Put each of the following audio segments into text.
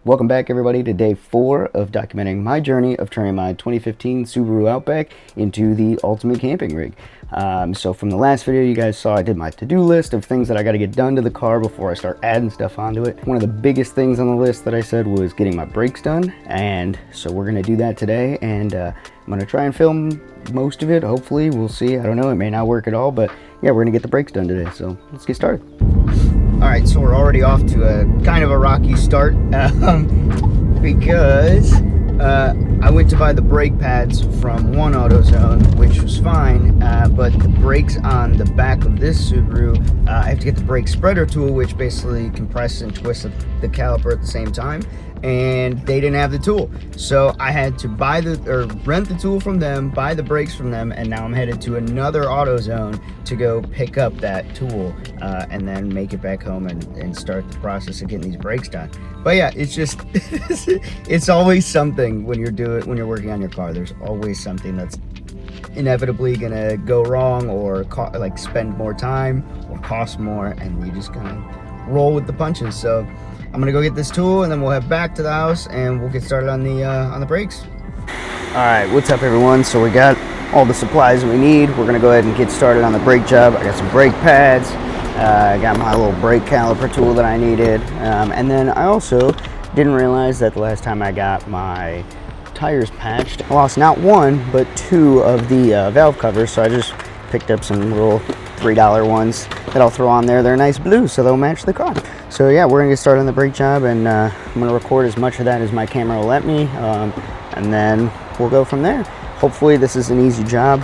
Welcome back, everybody, to day 4 of documenting my journey of turning my 2015 Subaru Outback into the ultimate camping rig. So from the last video you guys saw, I did my to-do list of things that I got to get done to the car before I start adding stuff onto it. One of the biggest things on the list that I said was getting my brakes done, and so we're going to do that today, and I'm going to try and film most of it. Hopefully, we'll see. I don't know, it may not work at all, but yeah, we're going to get the brakes done today, so let's get started. Alright, so we're already off to a kind of a rocky start because I went to buy the brake pads from one AutoZone, which was fine, but the brakes on the back of this Subaru, I have to get the brake spreader tool, which basically compresses and twists the caliper at the same time, and they didn't have the tool. So I had to rent the tool from them, buy the brakes from them, and now I'm headed to another AutoZone to go pick up that tool and then make it back home and start the process of getting these brakes done. But yeah, it's just it's always something when you're working on your car. There's always something that's inevitably gonna go wrong, or spend more time or cost more, and you just kind of roll with the punches. So I'm gonna go get this tool, and then we'll head back to the house and we'll get started on the brakes. All right, what's up, everyone? So we got all the supplies we need. We're gonna go ahead and get started on the brake job. I got some brake pads. I got my little brake caliper tool that I needed, and then I also didn't realize that the last time I got my tires patched, I lost not one but 2 of the valve covers. So I just picked up some little $3 ones that I'll throw on there. They're nice blue, so they'll match the car. So yeah, we're gonna get started on the brake job, and I'm gonna record as much of that as my camera will let me, and then we'll go from there. Hopefully this is an easy job.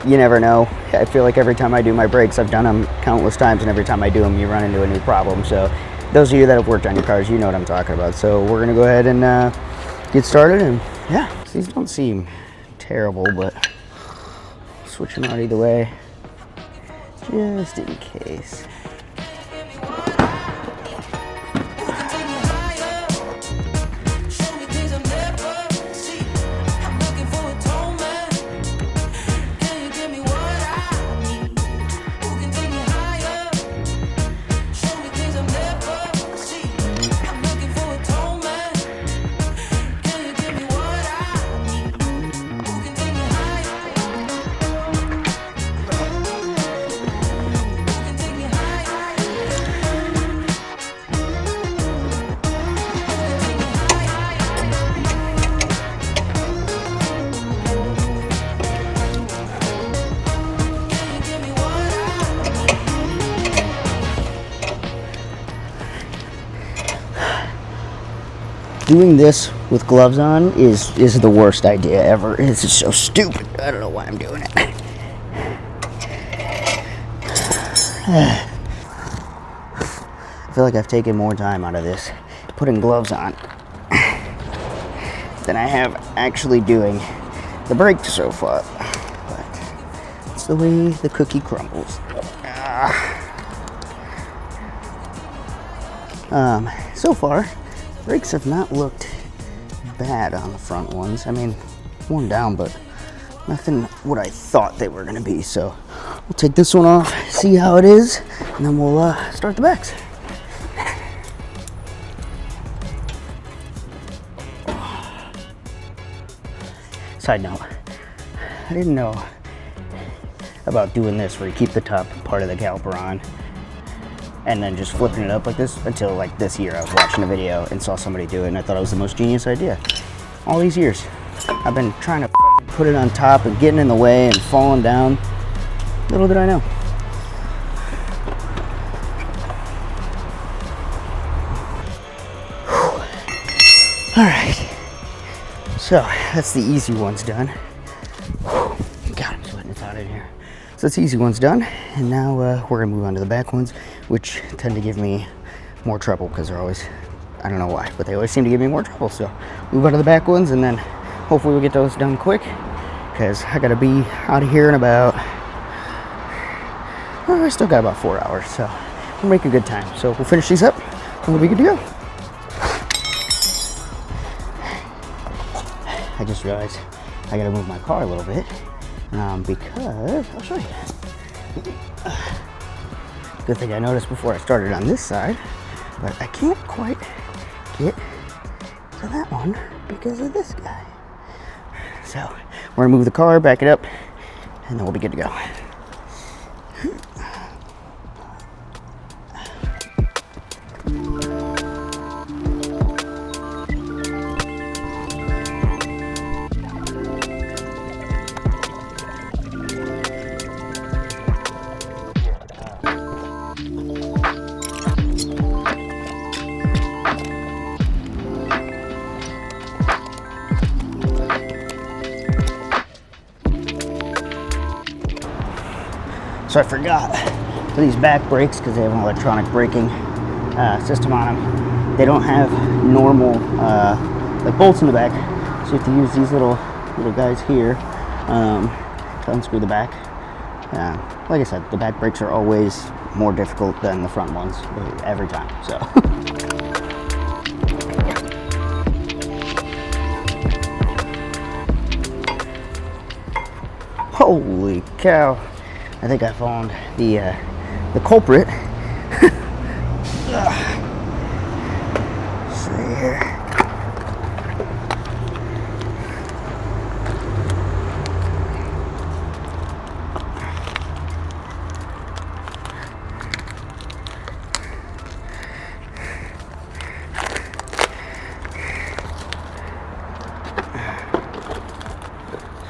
You never know. I feel like every time I do my brakes, I've done them countless times, and every time I do them, you run into a new problem. So those of you that have worked on your cars, you know what I'm talking about. So we're gonna go ahead and get started, and yeah, these don't seem terrible, but switch them out either way, just in case. Doing this with gloves on is the worst idea ever. It's just so stupid. I don't know why I'm doing it. I feel like I've taken more time out of this putting gloves on than I have actually doing the brakes so far. But it's the way the cookie crumbles. So far, brakes have not looked bad on the front ones. I mean, worn down, but nothing what I thought they were gonna be. So we'll take this one off, see how it is, and then we'll start the backs. Side note, I didn't know about doing this where you keep the top part of the caliper on and then just flipping it up like this until like this year. I was watching a video and saw somebody do it, and I thought it was the most genius idea. All these years, I've been trying to put it on top and getting in the way and falling down. Little did I know. All right, so that's the easy ones done. God, I'm sweating, it's hot in here. So that's the easy ones done, and now we're gonna move on to the back ones, which tend to give me more trouble because they're always, I don't know why, but they always seem to give me more trouble. So move on to the back ones, and then hopefully we'll get those done quick, because I gotta be out of here in about, well, I still got about 4 hours, so we'll make a good time. So we'll finish these up, and we'll be good to go. I just realized I gotta move my car a little bit, because, I'll show you. Good thing I noticed before I started on this side, but I can't quite get to that one because of this guy. So we're gonna move the car, back it up, and then we'll be good to go. So I forgot for these back brakes, because they have an electronic braking system on them, they don't have normal like bolts in the back, so you have to use these little guys here to unscrew the back. Like I said, the back brakes are always more difficult than the front ones every time. So. Holy cow! I think I found the culprit. See here.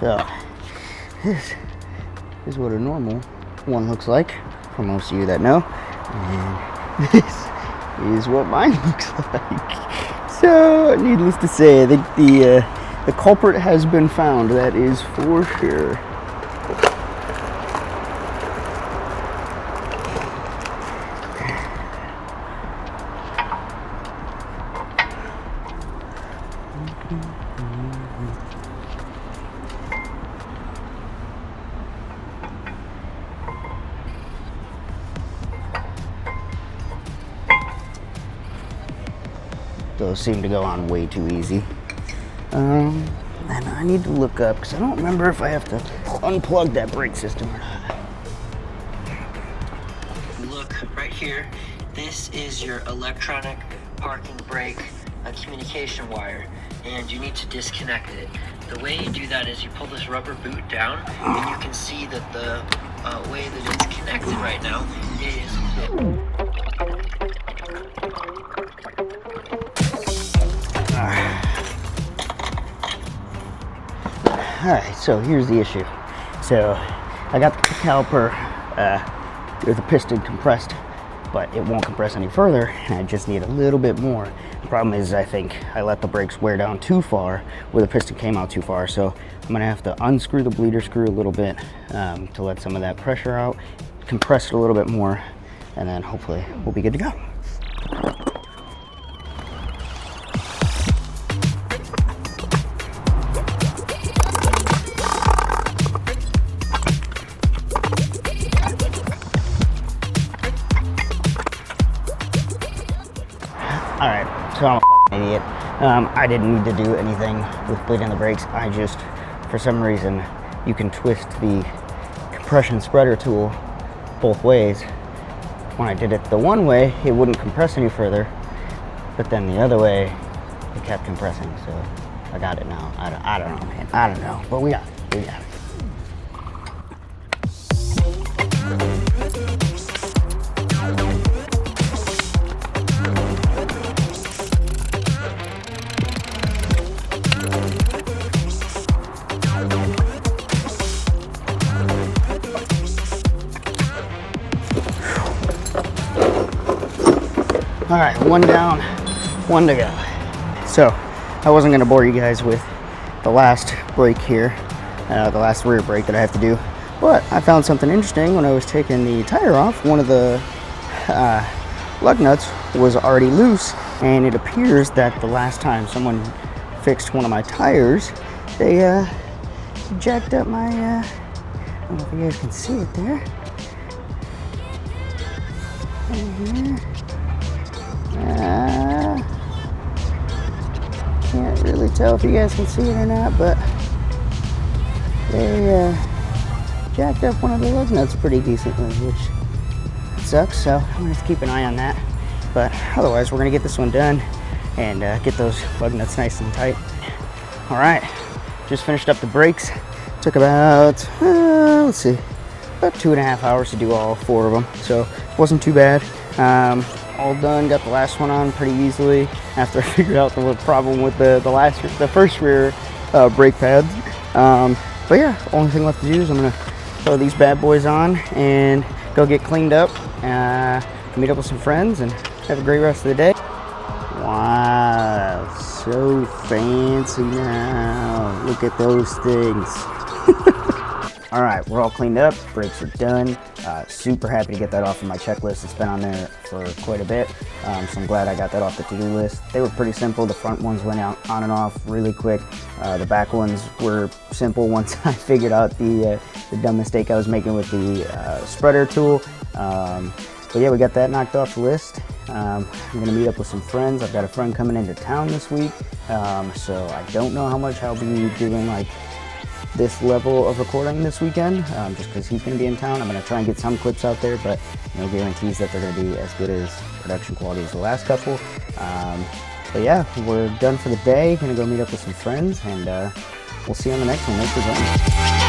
So this is what a normal one looks like for most of you that know, and this is what mine looks like. So needless to say, I think the culprit has been found, that is for sure. Those seem to go on way too easy. And I need to look up, because I don't remember if I have to unplug that brake system or not. Look right here. This is your electronic parking brake communication wire, and you need to disconnect it. The way you do that is you pull this rubber boot down, and you can see that the way that it's connected right now is... Alright, so here's the issue. So I got the caliper with the piston compressed, but it won't compress any further, and I just need a little bit more. The problem is I think I let the brakes wear down too far, where the piston came out too far, so I'm gonna have to unscrew the bleeder screw a little bit to let some of that pressure out, compress it a little bit more, and then hopefully we'll be good to go. Alright, so I'm a fucking idiot. I didn't need to do anything with bleeding the brakes. I just, for some reason, you can twist the compression spreader tool both ways. When I did it the one way, it wouldn't compress any further, but then the other way, it kept compressing, so I got it now. I don't know, man. I don't know, but we got it. We got it. All right, one down, one to go. So I wasn't gonna bore you guys with the last brake here, the last rear brake that I have to do, but I found something interesting when I was taking the tire off. One of the lug nuts was already loose, and it appears that the last time someone fixed one of my tires, they jacked up my, I don't know if you guys can see it there. Can't really tell if you guys can see it or not, but they jacked up one of the lug nuts pretty decently, which sucks, so I'm gonna have to keep an eye on that. But otherwise, we're gonna get this one done, and get those lug nuts nice and tight. All right, just finished up the brakes. Took about, let's see, about 2.5 hours to do all 4 of them, so wasn't too bad. All done, got the last one on pretty easily after I figured out the problem with the first rear brake pads. But yeah, only thing left to do is I'm gonna throw these bad boys on and go get cleaned up, meet up with some friends, and have a great rest of the day. Wow, so fancy now. Look at those things. All right, we're all cleaned up, brakes are done. Super happy to get that off of my checklist. It's been on there for quite a bit, so I'm glad I got that off the to-do list. They were pretty simple. The front ones went out on and off really quick. The back ones were simple once I figured out the dumb mistake I was making with the spreader tool. But yeah, we got that knocked off the list. I'm gonna meet up with some friends. I've got a friend coming into town this week, so I don't know how much I'll be doing like this level of recording this weekend, just because he's going to be in town. I'm going to try and get some clips out there, but no guarantees that they're going to be as good as production quality as the last couple. But yeah, we're done for the day. Going to go meet up with some friends, and we'll see you on the next one. Thanks for joining.